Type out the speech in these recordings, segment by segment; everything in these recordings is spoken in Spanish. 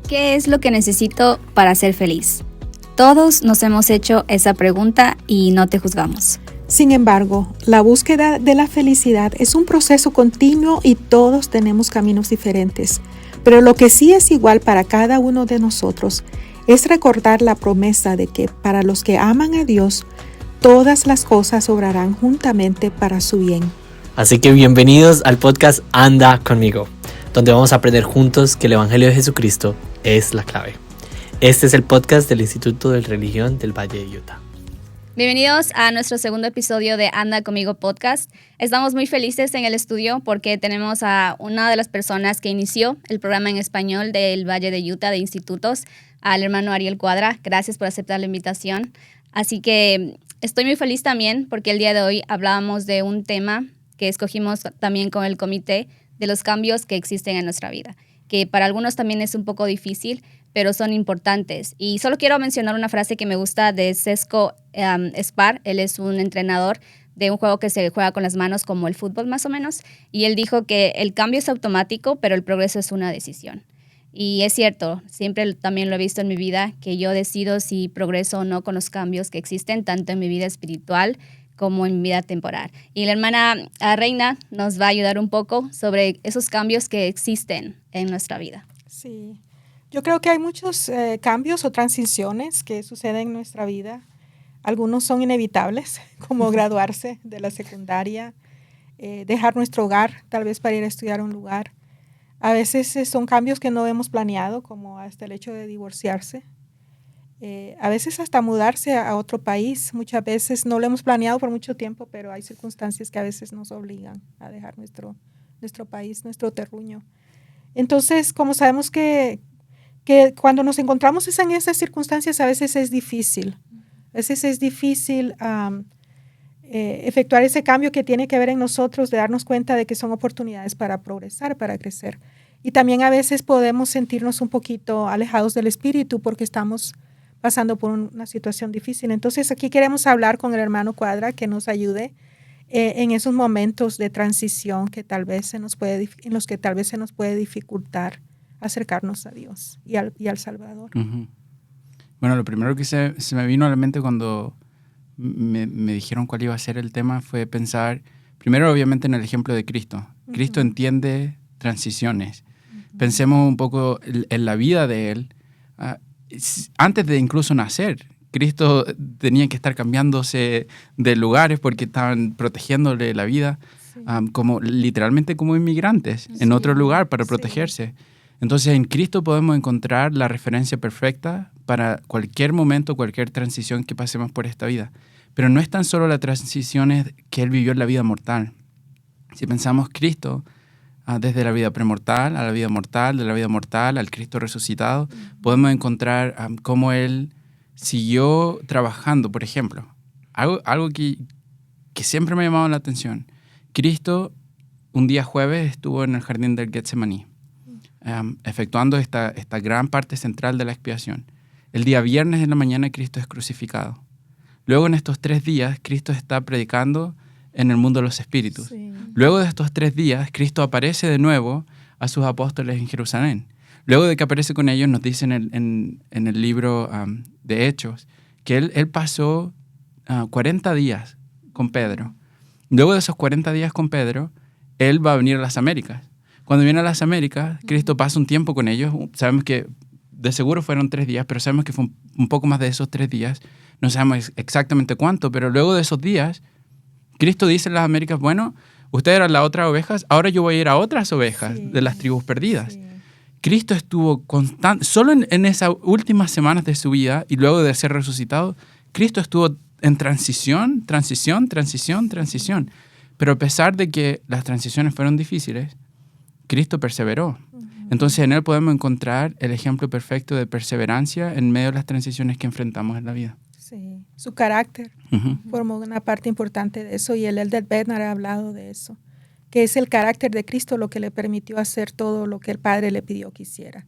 ¿Qué es lo que necesito para ser feliz? Todos nos hemos hecho esa pregunta y no te juzgamos. Sin embargo, la búsqueda de la felicidad es un proceso continuo y todos tenemos caminos diferentes. Pero lo que sí es igual para cada uno de nosotros es recordar la promesa de que para los que aman a Dios, todas las cosas obrarán juntamente para su bien. Así que bienvenidos al podcast Anda Conmigo, donde vamos a aprender juntos que el Evangelio de Jesucristo es la clave. Este es el podcast del Instituto de Religión del Valle de Utah. Bienvenidos a nuestro segundo episodio de Anda Conmigo Podcast. Estamos muy felices en el estudio porque tenemos a una de las personas que inició el programa en español del Valle de Utah de Institutos, al hermano Ariel Cuadra. Gracias por aceptar la invitación. Así que estoy muy feliz también porque el día de hoy hablábamos de un tema que escogimos también con el comité de los cambios que existen en nuestra vida, que para algunos también es un poco difícil, pero son importantes. Y solo quiero mencionar una frase que me gusta de Cesco Spar. Él es un entrenador de un juego que se juega con las manos como el fútbol más o menos, y él dijo que el cambio es automático, pero el progreso es una decisión. Y es cierto, siempre también lo he visto en mi vida, que yo decido si progreso o no con los cambios que existen, tanto en mi vida espiritual como en mi vida temporal. Y la hermana Reina nos va a ayudar un poco sobre esos cambios que existen en nuestra vida. Sí, yo creo que hay muchos cambios o transiciones que suceden en nuestra vida. Algunos son inevitables, como graduarse de la secundaria, dejar nuestro hogar, tal vez para ir a estudiar a un lugar. A veces son cambios que no hemos planeado, como hasta el hecho de divorciarse. A veces hasta mudarse a otro país. Muchas veces no lo hemos planeado por mucho tiempo, pero hay circunstancias que a veces nos obligan a dejar nuestro país, nuestro terruño. Entonces, como sabemos que cuando nos encontramos en esas circunstancias, a veces es difícil. A veces es difícil efectuar ese cambio que tiene que ver en nosotros, de darnos cuenta de que son oportunidades para progresar, para crecer. Y también a veces podemos sentirnos un poquito alejados del espíritu porque estamos pasando por una situación difícil. Entonces, aquí queremos hablar con el hermano Cuadra que nos ayude en esos momentos de transición que en los que tal vez se nos puede dificultar acercarnos a Dios y al Salvador. Uh-huh. Bueno, lo primero que se me vino a la mente cuando me dijeron cuál iba a ser el tema fue pensar, primero obviamente en el ejemplo de Cristo. Uh-huh. Cristo entiende transiciones. Uh-huh. Pensemos un poco en la vida de Él. Antes de incluso nacer, Cristo tenía que estar cambiándose de lugares porque estaban protegiéndole la vida, sí. Literalmente como inmigrantes, en otro lugar para protegerse. Entonces en Cristo podemos encontrar la referencia perfecta para cualquier momento, cualquier transición que pasemos por esta vida. Pero no es tan solo las transiciones que Él vivió en la vida mortal. Si pensamos Cristo, desde la vida premortal a la vida mortal, de la vida mortal al Cristo resucitado, podemos encontrar cómo Él siguió trabajando. Por ejemplo, algo que siempre me ha llamado la atención. Cristo un día jueves estuvo en el jardín del Getsemaní, efectuando esta gran parte central de la expiación. El día viernes en la mañana Cristo es crucificado. Luego en estos 3 días Cristo está predicando en el mundo de los espíritus. Sí. Luego de estos 3 días, Cristo aparece de nuevo a sus apóstoles en Jerusalén. Luego de que aparece con ellos, nos dicen en el libro de Hechos que él pasó 40 días con Pedro. Luego de esos 40 días con Pedro, Él va a venir a las Américas. Cuando viene a las Américas, Cristo pasa un tiempo con ellos. Sabemos que de seguro fueron 3 días, pero sabemos que fue un poco más de esos 3 días. No sabemos exactamente cuánto, pero luego de esos días, Cristo dice en las Américas, bueno, ustedes eran las otras ovejas, ahora yo voy a ir a otras ovejas de las tribus perdidas. Sí. Cristo estuvo constante, solo en esas últimas semanas de su vida y luego de ser resucitado, Cristo estuvo en transición. Pero a pesar de que las transiciones fueron difíciles, Cristo perseveró. Entonces en Él podemos encontrar el ejemplo perfecto de perseverancia en medio de las transiciones que enfrentamos en la vida. Sí, su carácter formó una parte importante de eso, y el Elder Bednar ha hablado de eso, que es el carácter de Cristo lo que le permitió hacer todo lo que el Padre le pidió que hiciera.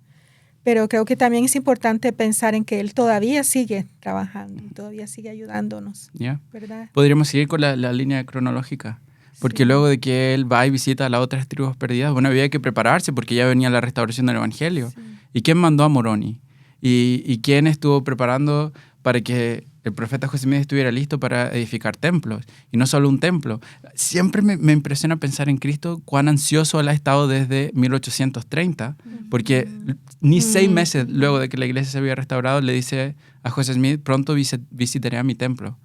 Pero creo que también es importante pensar en que Él todavía sigue trabajando, todavía sigue ayudándonos, ¿verdad? Podríamos seguir con la línea cronológica, porque luego de que Él va y visita a las otras tribus perdidas, bueno, había que prepararse porque ya venía la restauración del Evangelio. Sí. ¿Y quién mandó a Moroni? ¿Y quién estuvo preparando para que el profeta José Smith estuviera listo para edificar templos? Y no solo un templo. Siempre me impresiona pensar en Cristo cuán ansioso él ha estado desde 1830, porque ni 6 meses luego de que la iglesia se había restaurado, le dice a José Smith, pronto visitaré a mi templo.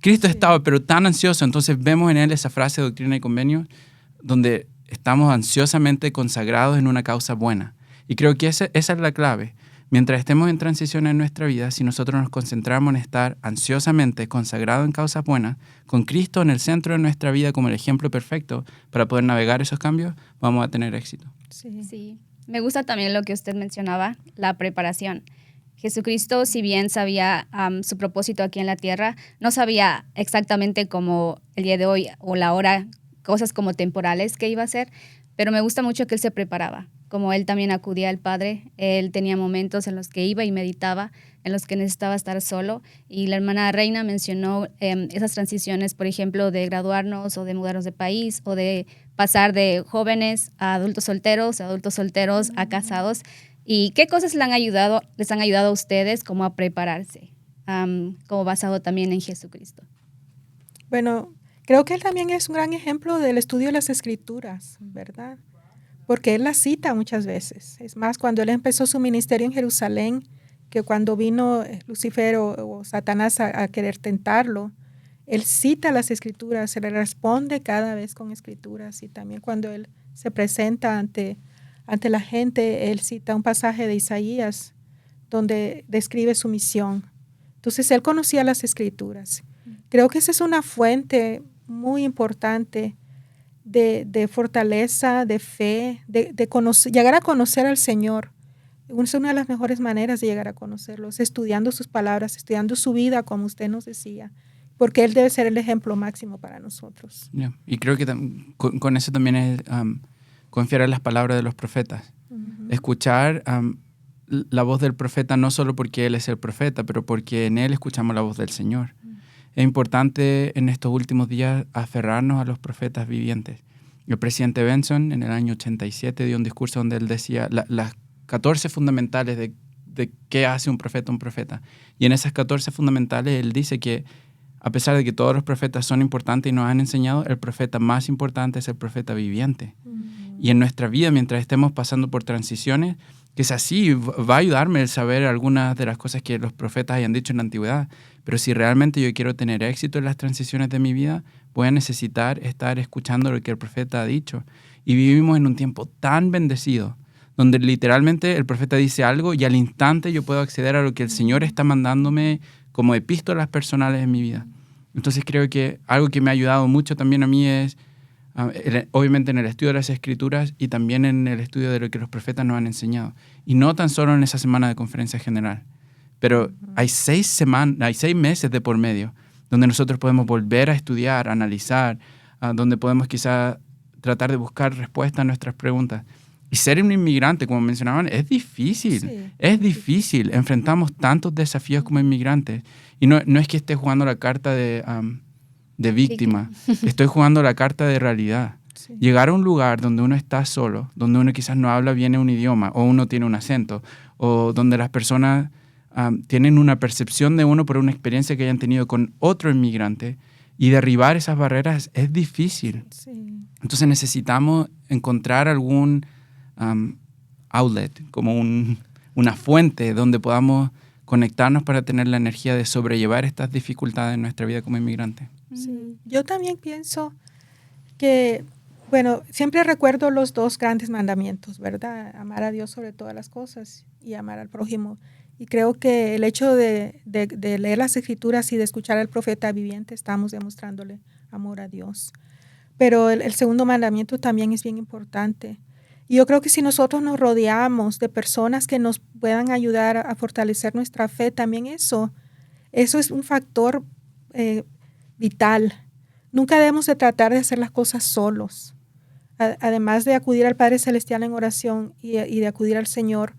Cristo estaba pero tan ansioso, entonces vemos en él esa frase de Doctrina y Convenios, donde estamos ansiosamente consagrados en una causa buena. Y creo que esa es la clave. Mientras estemos en transición en nuestra vida, si nosotros nos concentramos en estar ansiosamente consagrados en causas buenas, con Cristo en el centro de nuestra vida como el ejemplo perfecto para poder navegar esos cambios, vamos a tener éxito. Sí. Me gusta también lo que usted mencionaba, la preparación. Jesucristo, si bien sabía su propósito aquí en la tierra, no sabía exactamente como el día de hoy o la hora, cosas como temporales que iba a hacer, pero me gusta mucho que él se preparaba. Como él también acudía al Padre, él tenía momentos en los que iba y meditaba, en los que necesitaba estar solo. Y la hermana Reina mencionó esas transiciones, por ejemplo, de graduarnos o de mudarnos de país o de pasar de jóvenes a adultos solteros a casados. ¿Y qué cosas les han ayudado a ustedes como a prepararse, como basado también en Jesucristo? Bueno, creo que él también es un gran ejemplo del estudio de las Escrituras, ¿verdad? Porque él las cita muchas veces. Es más, cuando él empezó su ministerio en Jerusalén, que cuando vino Lucifer o Satanás a querer tentarlo, él cita las Escrituras, se le responde cada vez con Escrituras. Y también cuando él se presenta ante la gente, él cita un pasaje de Isaías donde describe su misión. Entonces, él conocía las Escrituras. Creo que esa es una fuente muy importante de fortaleza, de fe, de llegar a conocer al Señor. Es una de las mejores maneras de llegar a conocerlo, es estudiando sus palabras, estudiando su vida, como usted nos decía, porque Él debe ser el ejemplo máximo para nosotros. Yeah. Y creo que con eso también es confiar en las palabras de los profetas. Escuchar la voz del profeta no solo porque Él es el profeta, pero porque en Él escuchamos la voz del Señor. Es importante en estos últimos días aferrarnos a los profetas vivientes. El presidente Benson en el año 87 dio un discurso donde él decía las 14 fundamentales de qué hace un profeta. Y en esas 14 fundamentales él dice que a pesar de que todos los profetas son importantes y nos han enseñado, el profeta más importante es el profeta viviente. Y en nuestra vida, mientras estemos pasando por transiciones, que es así, va a ayudarme el saber algunas de las cosas que los profetas hayan dicho en la antigüedad. Pero si realmente yo quiero tener éxito en las transiciones de mi vida, voy a necesitar estar escuchando lo que el profeta ha dicho. Y vivimos en un tiempo tan bendecido, donde literalmente el profeta dice algo y al instante yo puedo acceder a lo que el Señor está mandándome como epístolas personales en mi vida. Entonces creo que algo que me ha ayudado mucho también a mí es, obviamente en el estudio de las Escrituras y también en el estudio de lo que los profetas nos han enseñado. Y no tan solo en esa semana de conferencia general, pero hay 6 meses de por medio donde nosotros podemos volver a estudiar, a analizar, donde podemos quizá tratar de buscar respuestas a nuestras preguntas. Y ser un inmigrante, como mencionaban, es difícil. Sí, es difícil. Enfrentamos tantos desafíos como inmigrantes. Y no es que esté jugando la carta de víctima. Estoy jugando la carta de realidad. Sí. Llegar a un lugar donde uno está solo, donde uno quizás no habla bien un idioma, o uno tiene un acento, o donde las personas tienen una percepción de uno por una experiencia que hayan tenido con otro inmigrante, y derribar esas barreras es difícil. Sí. Entonces necesitamos encontrar algún outlet, como una fuente donde podamos conectarnos para tener la energía de sobrellevar estas dificultades en nuestra vida como inmigrante. Sí. Yo también pienso que, bueno, siempre recuerdo los 2 grandes mandamientos, ¿verdad? Amar a Dios sobre todas las cosas y amar al prójimo. Y creo que el hecho de leer las Escrituras y de escuchar al profeta viviente, estamos demostrándole amor a Dios. Pero el segundo mandamiento también es bien importante. Y yo creo que si nosotros nos rodeamos de personas que nos puedan ayudar a fortalecer nuestra fe, también eso es un factor vital. Nunca debemos de tratar de hacer las cosas solos. Además de acudir al Padre Celestial en oración y de acudir al Señor,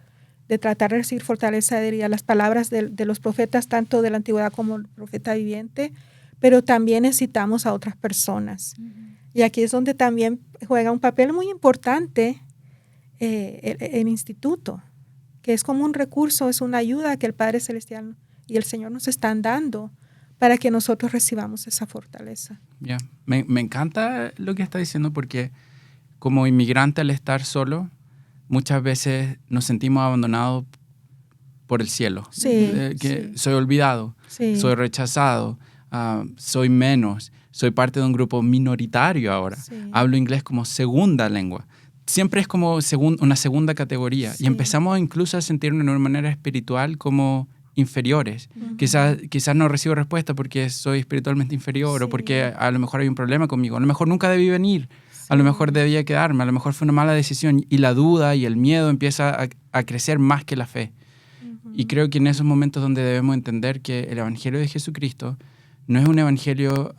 de tratar de recibir fortaleza de las palabras de los profetas, tanto de la antigüedad como el profeta viviente, pero también necesitamos a otras personas. Y aquí es donde también juega un papel muy importante el instituto, que es como un recurso, es una ayuda que el Padre Celestial y el Señor nos están dando para que nosotros recibamos esa fortaleza. Yeah. Me encanta lo que está diciendo porque como inmigrante al estar solo, muchas veces nos sentimos abandonados por el cielo. Sí, Que sí. soy olvidado, Sí. soy rechazado, soy menos, soy parte de un grupo minoritario ahora. Sí. Hablo inglés como segunda lengua. Siempre es como una segunda categoría. Sí. Y empezamos incluso a sentirnos de una manera espiritual como inferiores. Ujú. Quizás no recibo respuesta porque soy espiritualmente inferior o Sí. porque a lo mejor hay un problema conmigo. A lo mejor nunca debí venir. A lo Sí. mejor debía quedarme. A lo mejor fue una mala decisión. Y la duda y el miedo empieza a crecer más que la fe. Ujú. Y creo que en esos momentos donde debemos entender que el Evangelio de Jesucristo no es un evangelio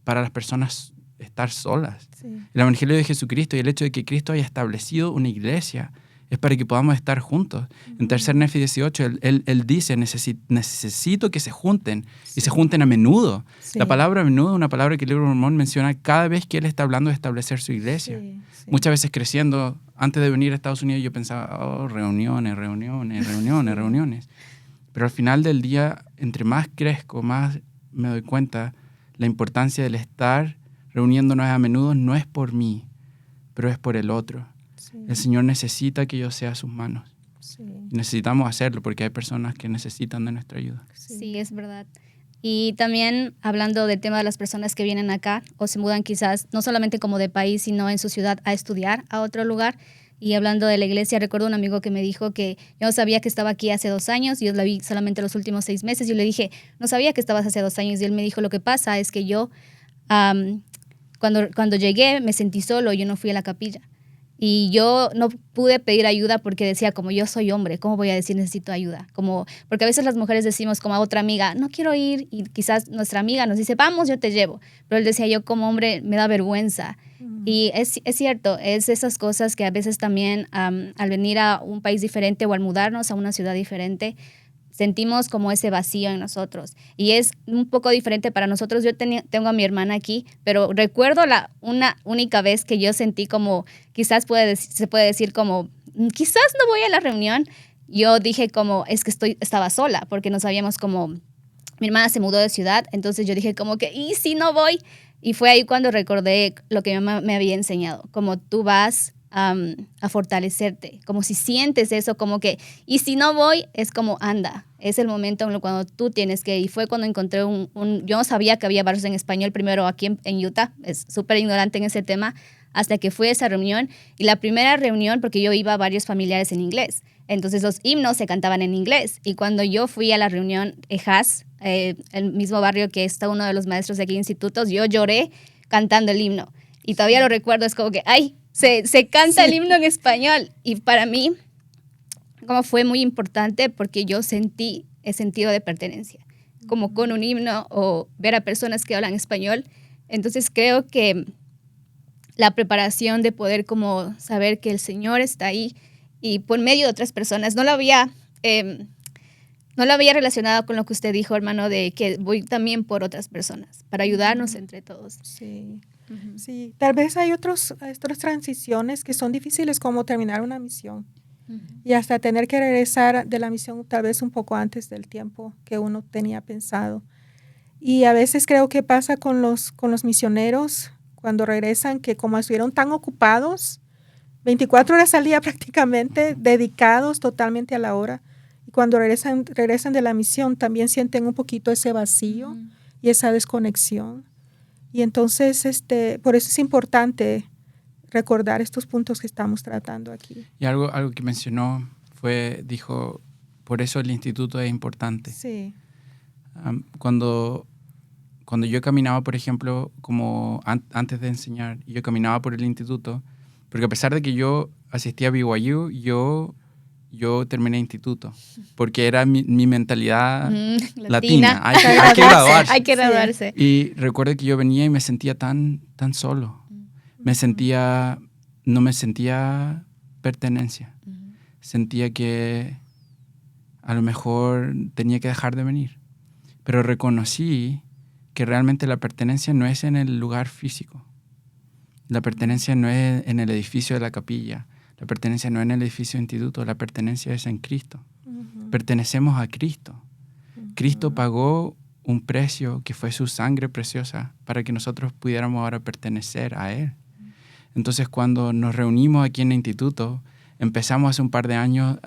para las personas estar solas. Sí. El Evangelio de Jesucristo y el hecho de que Cristo haya establecido una iglesia es para que podamos estar juntos. En 3 Nefi 18, él dice, necesito que se junten, y se junten a menudo. Sí. La palabra a menudo es una palabra que el libro de Mormón menciona cada vez que él está hablando de establecer su iglesia. Sí, sí. Muchas veces creciendo, antes de venir a Estados Unidos, yo pensaba, reuniones. Pero al final del día, entre más crezco, más me doy cuenta la importancia del estar reuniéndonos a menudo no es por mí, pero es por el otro. Sí. El Señor necesita que yo sea sus manos. Sí. Y necesitamos hacerlo porque hay personas que necesitan de nuestra ayuda. Sí, es verdad. Y también hablando del tema de las personas que vienen acá o se mudan quizás no solamente como de país, sino en su ciudad a estudiar a otro lugar. Y hablando de la iglesia, recuerdo un amigo que me dijo que yo no sabía que estaba aquí hace 2 años, yo la vi solamente los últimos 6 meses. Yo le dije, no sabía que estabas hace 2 años. Y él me dijo, lo que pasa es que yo, cuando llegué, me sentí solo, yo no fui a la capilla. Y yo no pude pedir ayuda porque decía, como yo soy hombre, ¿cómo voy a decir necesito ayuda? Porque a veces las mujeres decimos como a otra amiga, no quiero ir, y quizás nuestra amiga nos dice, vamos, yo te llevo. Pero él decía, yo como hombre me da vergüenza. Y es cierto, es esas cosas que a veces también al venir a un país diferente o al mudarnos a una ciudad diferente, sentimos como ese vacío en nosotros. Y es un poco diferente para nosotros. Yo tengo a mi hermana aquí, pero recuerdo una única vez que yo sentí como, quizás se puede decir como, quizás no voy a la reunión. Yo dije como, es que estaba sola, porque no sabíamos cómo, mi hermana se mudó de ciudad, entonces yo dije como que, ¿y si no voy? Y fue ahí cuando recordé lo que mi mamá me había enseñado, como tú vas a fortalecerte, como si sientes eso, como que, y si no voy, es como anda, es el momento cuando tú tienes que ir. Y fue cuando encontré yo no sabía que había barrios en español primero aquí en Utah, es súper ignorante en ese tema, hasta que fui a esa reunión. Y la primera reunión, porque yo iba a varios familiares en inglés, entonces los himnos se cantaban en inglés. Y cuando yo fui a la reunión EJAS, el mismo barrio que está uno de los maestros de aquí en institutos, yo lloré cantando el himno. Y todavía lo recuerdo, es como que, ¡ay! Se canta el himno en español. Y para mí, como fue muy importante porque yo sentí el sentido de pertenencia, como con un himno o ver a personas que hablan español. Entonces creo que la preparación de poder como saber que el Señor está ahí y por medio de otras personas, no lo había relacionado con lo que usted dijo, hermano, de que voy también por otras personas, para ayudarnos entre todos. Sí. Sí, tal vez hay otras transiciones que son difíciles, como terminar una misión y hasta tener que regresar de la misión tal vez un poco antes del tiempo que uno tenía pensado. Y a veces creo que pasa con los misioneros cuando regresan, que como estuvieron tan ocupados, 24 horas al día prácticamente, dedicados totalmente a la obra, y cuando regresan de la misión también sienten un poquito ese vacío y esa desconexión. Y entonces, por eso es importante recordar estos puntos que estamos tratando aquí. Y algo que mencionó dijo, por eso el instituto es importante. Sí. Cuando yo caminaba, por ejemplo, como antes de enseñar, yo caminaba por el instituto, porque a pesar de que yo asistía a BYU, yo terminé instituto, porque era mi mentalidad latina. Hay que graduarse. Hay que graduarse. Y recuerdo que yo venía y me sentía tan solo. No me sentía pertenencia. Sentía que a lo mejor tenía que dejar de venir. Pero reconocí que realmente la pertenencia no es en el lugar físico. La pertenencia no es en el edificio de la capilla. La pertenencia no es en el edificio de instituto, la pertenencia es en Cristo. Pertenecemos a Cristo. Cristo pagó un precio que fue su sangre preciosa para que nosotros pudiéramos ahora pertenecer a Él. Entonces, cuando nos reunimos aquí en el instituto, empezamos hace un par de años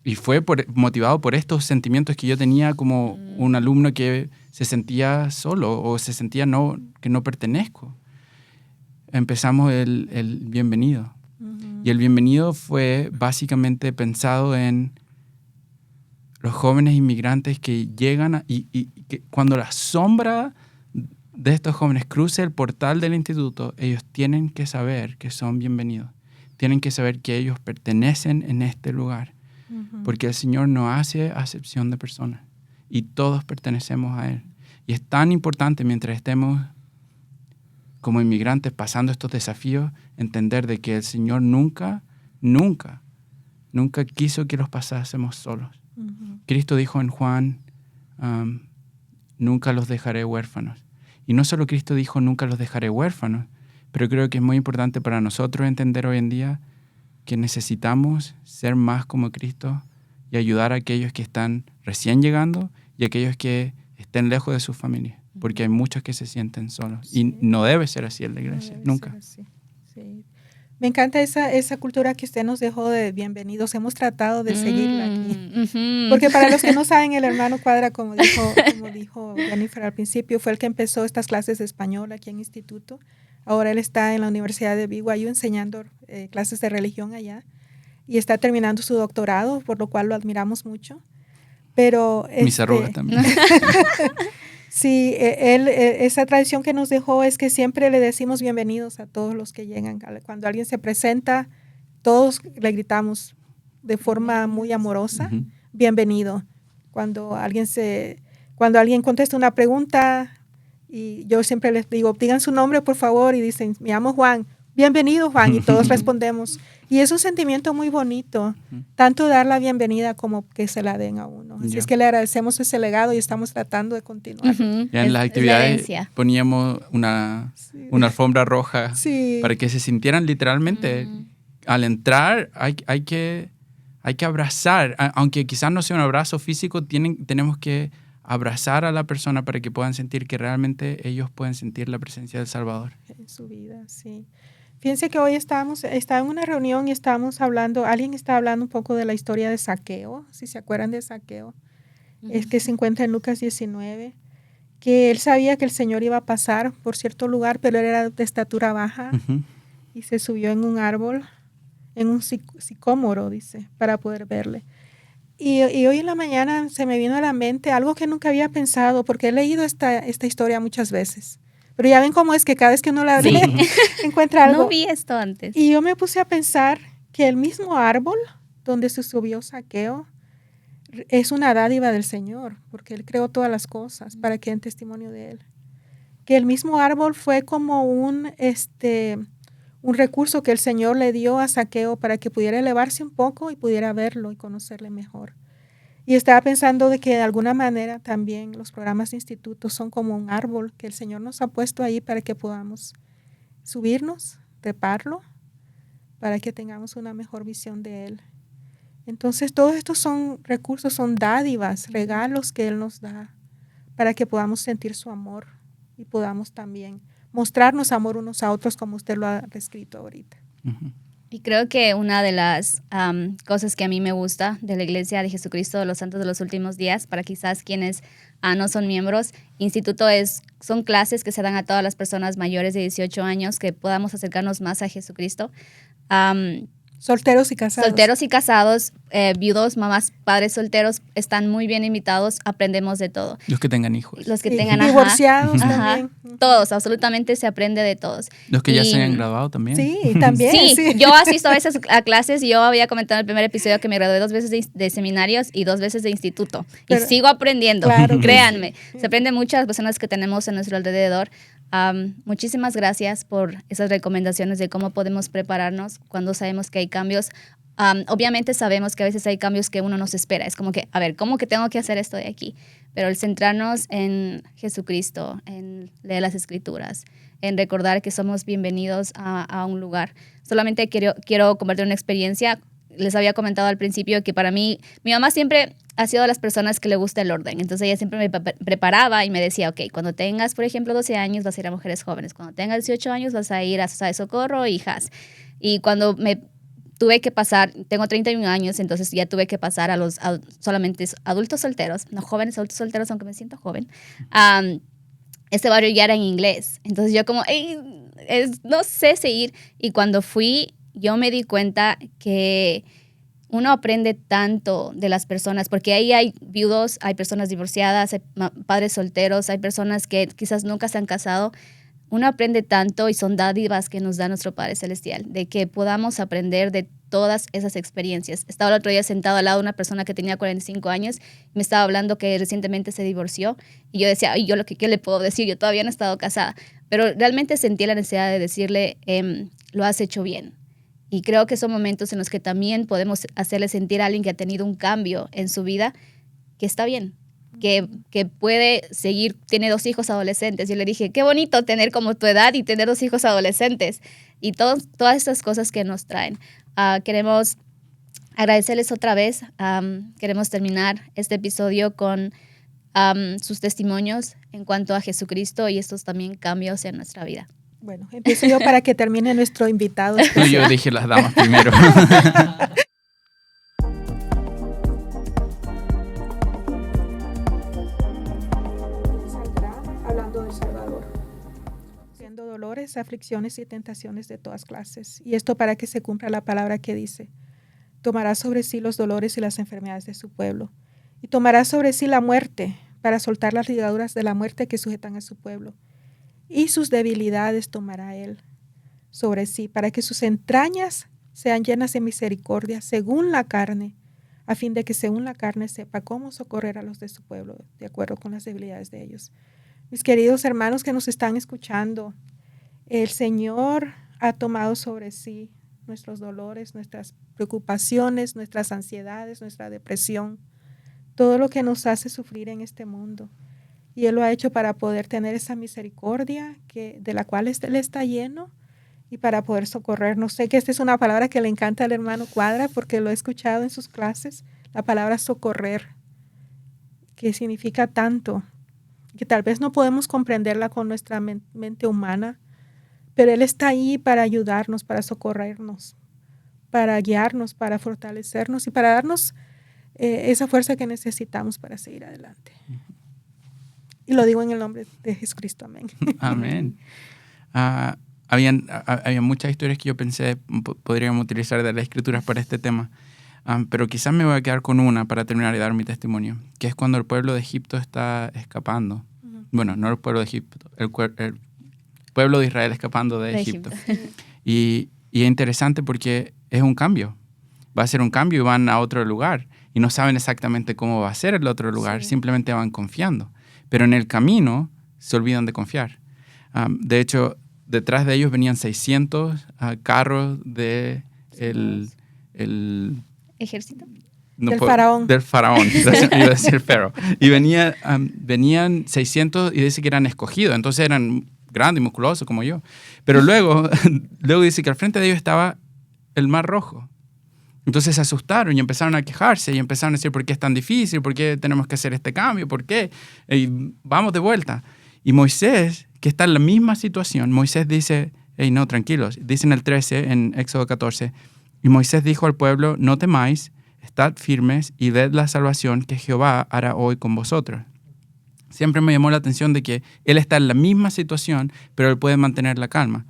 y fue motivado por estos sentimientos que yo tenía como un alumno que se sentía solo o se sentía que no pertenezco. Empezamos el bienvenido. Y el bienvenido fue básicamente pensado en los jóvenes inmigrantes que llegan y que cuando la sombra de estos jóvenes cruce el portal del instituto, ellos tienen que saber que son bienvenidos. Tienen que saber que ellos pertenecen en este lugar. Porque el Señor no hace acepción de personas y todos pertenecemos a Él. Y es tan importante mientras estemos como inmigrantes pasando estos desafíos, entender de que el Señor nunca quiso que los pasásemos solos. Cristo dijo en Juan, nunca los dejaré huérfanos. Y no solo Cristo dijo, nunca los dejaré huérfanos, pero creo que es muy importante para nosotros entender hoy en día que necesitamos ser más como Cristo y ayudar a aquellos que están recién llegando y a aquellos que estén lejos de sus familias, porque hay muchos que se sienten solos. Sí. Y no debe ser así en la iglesia, nunca. Sí. Me encanta esa cultura que usted nos dejó de bienvenidos. Hemos tratado de seguirla aquí. Porque para los que no saben, el hermano Cuadra, como dijo Jennifer al principio, fue el que empezó estas clases de español aquí en Instituto. Ahora él está en la Universidad de BYU enseñando clases de religión allá y está terminando su doctorado, por lo cual lo admiramos mucho. Pero mis arrugas también. Sí, esa tradición que nos dejó es que siempre le decimos bienvenidos a todos los que llegan. Cuando alguien se presenta, todos le gritamos de forma muy amorosa, bienvenido. Cuando alguien contesta una pregunta, y yo siempre les digo, digan su nombre por favor, y dicen, me llamo Juan, bienvenido Juan, y todos respondemos. Y es un sentimiento muy bonito, tanto dar la bienvenida como que se la den a uno. Así es que le agradecemos ese legado y estamos tratando de continuar. Ya en las actividades poníamos una alfombra roja para que se sintieran literalmente. Al entrar hay que abrazar, aunque quizás no sea un abrazo físico, tenemos que abrazar a la persona para que puedan sentir que realmente ellos pueden sentir la presencia del Salvador. En su vida, sí. Fíjense que hoy estaba en una reunión y alguien estaba hablando un poco de la historia de Zaqueo, si se acuerdan de Zaqueo, es que se encuentra en Lucas 19, que él sabía que el Señor iba a pasar por cierto lugar, pero él era de estatura baja y se subió en un árbol, en un sicómoro, dice, para poder verle. Y hoy en la mañana se me vino a la mente algo que nunca había pensado, porque he leído esta historia muchas veces. Pero ya ven cómo es que cada vez que uno la lee, encuentra algo. No vi esto antes. Y yo me puse a pensar que el mismo árbol donde se subió Zaqueo es una dádiva del Señor, porque Él creó todas las cosas para que den testimonio de Él. Que el mismo árbol fue como un recurso que el Señor le dio a Zaqueo para que pudiera elevarse un poco y pudiera verlo y conocerle mejor. Y estaba pensando de que de alguna manera también los programas de instituto son como un árbol que el Señor nos ha puesto ahí para que podamos subirnos, treparlo, para que tengamos una mejor visión de Él. Entonces todos estos son recursos, son dádivas, regalos que Él nos da para que podamos sentir su amor y podamos también mostrarnos amor unos a otros como usted lo ha descrito ahorita. Y creo que una de las cosas que a mí me gusta de la Iglesia de Jesucristo de los Santos de los Últimos Días, para quizás quienes no son miembros, instituto son clases que se dan a todas las personas mayores de 18 años que podamos acercarnos más a Jesucristo. Solteros y casados. Solteros y casados, viudos, mamás, padres solteros, están muy bien invitados, aprendemos de todo. Los que tengan hijos. Los que tengan, divorciados también. Todos, absolutamente se aprende de todos. Los que ya se hayan graduado también. Sí, también. Sí, yo asisto a veces a clases y yo había comentado en el primer episodio que me gradué 2 veces de seminarios y 2 veces de instituto. Pero, y sigo aprendiendo, claro, créanme. Sí. Se aprende mucho a las personas que tenemos a nuestro alrededor. Muchísimas gracias por esas recomendaciones de cómo podemos prepararnos cuando sabemos que hay cambios. Obviamente sabemos que a veces hay cambios que uno no se espera. Es como que, a ver, ¿cómo que tengo que hacer esto de aquí? Pero el centrarnos en Jesucristo, en leer las Escrituras, en recordar que somos bienvenidos a un lugar. Solamente quiero compartir una experiencia. Les había comentado al principio que para mí, mi mamá siempre ha sido de las personas que le gusta el orden. Entonces ella siempre me preparaba y me decía, ok, cuando tengas, por ejemplo, 12 años vas a ir a Mujeres Jóvenes. Cuando tengas 18 años vas a ir a Sociedad de Socorro, hijas. Y cuando me tuve que pasar, tengo 31 años, entonces ya tuve que pasar a los solamente adultos solteros, no jóvenes, adultos solteros, aunque me siento joven. Este barrio ya era en inglés. Entonces yo como, no sé seguir. Y cuando fui, yo me di cuenta que uno aprende tanto de las personas, porque ahí hay viudos, hay personas divorciadas, hay padres solteros, hay personas que quizás nunca se han casado. Uno aprende tanto y son dádivas que nos da nuestro Padre Celestial, de que podamos aprender de todas esas experiencias. Estaba el otro día sentado al lado de una persona que tenía 45 años y me estaba hablando que recientemente se divorció y yo decía, ay, yo ¿qué le puedo decir? Yo todavía no he estado casada, pero realmente sentí la necesidad de decirle, lo has hecho bien. Y creo que son momentos en los que también podemos hacerle sentir a alguien que ha tenido un cambio en su vida que está bien. Que puede seguir, tiene 2 hijos adolescentes. Yo le dije, qué bonito tener como tu edad y tener 2 hijos adolescentes. Y todas estas cosas que nos traen. Queremos agradecerles otra vez. Queremos terminar este episodio con sus testimonios en cuanto a Jesucristo y estos también cambios en nuestra vida. Bueno, empiezo yo para que termine nuestro invitado No, especial. yo dije las damas primero. Hablando del Salvador, siendo dolores, aflicciones y tentaciones de todas clases. Y esto para que se cumpla la palabra que dice, tomará sobre sí los dolores y las enfermedades de su pueblo. Y tomará sobre sí la muerte, para soltar las ligaduras de la muerte que sujetan a su pueblo. Y sus debilidades tomará él sobre sí, para que sus entrañas sean llenas de misericordia según la carne, a fin de que según la carne sepa cómo socorrer a los de su pueblo, de acuerdo con las debilidades de ellos. Mis queridos hermanos que nos están escuchando, el Señor ha tomado sobre sí nuestros dolores, nuestras preocupaciones, nuestras ansiedades, nuestra depresión, todo lo que nos hace sufrir en este mundo. Y Él lo ha hecho para poder tener esa misericordia de la cual Él está lleno y para poder socorrernos. Sé que esta es una palabra que le encanta al hermano Cuadra porque lo he escuchado en sus clases, la palabra socorrer, que significa tanto, que tal vez no podemos comprenderla con nuestra mente humana, pero Él está ahí para ayudarnos, para socorrernos, para guiarnos, para fortalecernos y para darnos esa fuerza que necesitamos para seguir adelante. Y lo digo en el nombre de Jesucristo. Amén. Amén. Había muchas historias que yo pensé podríamos utilizar de las escrituras para este tema, pero quizás me voy a quedar con una para terminar y dar mi testimonio, que es cuando el pueblo de Egipto está escapando. Uh-huh. Bueno, no el pueblo de Egipto, el pueblo de Israel escapando de Egipto. Y es interesante porque es un cambio. Va a ser un cambio y van a otro lugar. Y no saben exactamente cómo va a ser el otro lugar, simplemente van confiando. Pero en el camino se olvidan de confiar. De hecho, detrás de ellos venían 600 carros del ejército. Del faraón. Del faraón, iba a decir Pharaoh. Y venían 600 y dice que eran escogidos, entonces eran grandes y musculosos como yo. Pero luego dice que al frente de ellos estaba el Mar Rojo. Entonces se asustaron y empezaron a quejarse y empezaron a decir, ¿por qué es tan difícil? ¿Por qué tenemos que hacer este cambio? ¿Por qué? Y vamos de vuelta. Y Moisés, que está en la misma situación, Moisés dice, hey, no, tranquilos. Dice en el 13, en Éxodo 14, y Moisés dijo al pueblo, no temáis, estad firmes y ved la salvación que Jehová hará hoy con vosotros. Siempre me llamó la atención de que él está en la misma situación, pero él puede mantener la calma.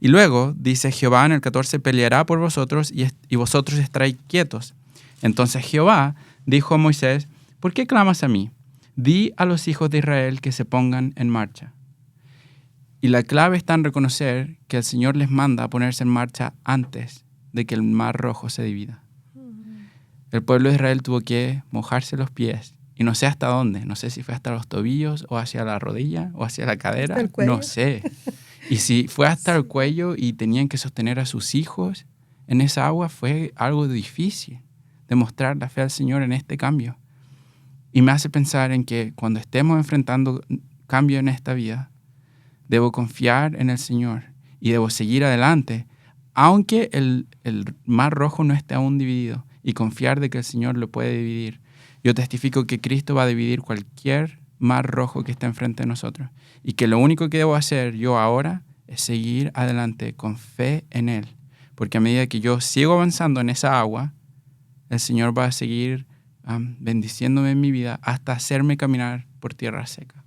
Y luego dice Jehová en el 14, peleará por vosotros y vosotros estaréis quietos. Entonces Jehová dijo a Moisés, ¿por qué clamas a mí? Di a los hijos de Israel que se pongan en marcha. Y la clave está en reconocer que el Señor les manda a ponerse en marcha antes de que el Mar Rojo se divida. El pueblo de Israel tuvo que mojarse los pies. Y no sé hasta dónde. No sé si fue hasta los tobillos o hacia la rodilla o hacia la cadera. No sé. Y si fue hasta el cuello y tenían que sostener a sus hijos en esa agua, fue algo difícil demostrar la fe al Señor en este cambio. Y me hace pensar en que cuando estemos enfrentando cambio en esta vida, debo confiar en el Señor y debo seguir adelante, aunque el mar rojo no esté aún dividido, y confiar de que el Señor lo puede dividir. Yo testifico que Cristo va a dividir cualquier mar rojo que esté enfrente de nosotros, y que lo único que debo hacer yo ahora es seguir adelante con fe en Él, porque a medida que yo sigo avanzando en esa agua, el Señor va a seguir bendiciéndome en mi vida hasta hacerme caminar por tierra seca.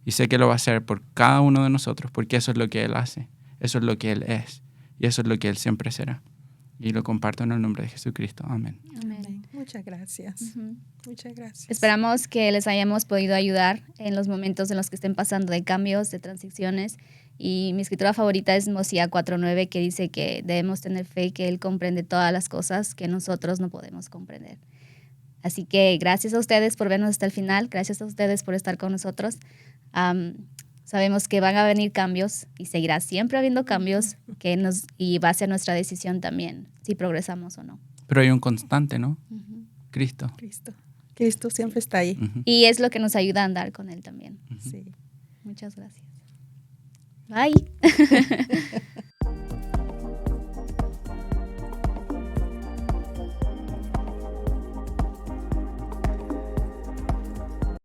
Y sé que lo va a hacer por cada uno de nosotros, porque eso es lo que Él hace, eso es lo que Él es, y eso es lo que Él siempre será. Y lo comparto en el nombre de Jesucristo. Amén. Amén. Muchas gracias. Muchas gracias. Esperamos que les hayamos podido ayudar en los momentos en los que estén pasando de cambios, de transiciones. Y mi escritura favorita es Mosía 4:9, que dice que debemos tener fe que Él comprende todas las cosas que nosotros no podemos comprender. Así que gracias a ustedes por vernos hasta el final. Gracias a ustedes por estar con nosotros. Sabemos que van a venir cambios y seguirá siempre habiendo cambios y va a ser nuestra decisión también si progresamos o no. Pero hay un constante, ¿no? Cristo. Cristo siempre está ahí. Y es lo que nos ayuda a andar con Él también. Sí. Muchas gracias. Bye.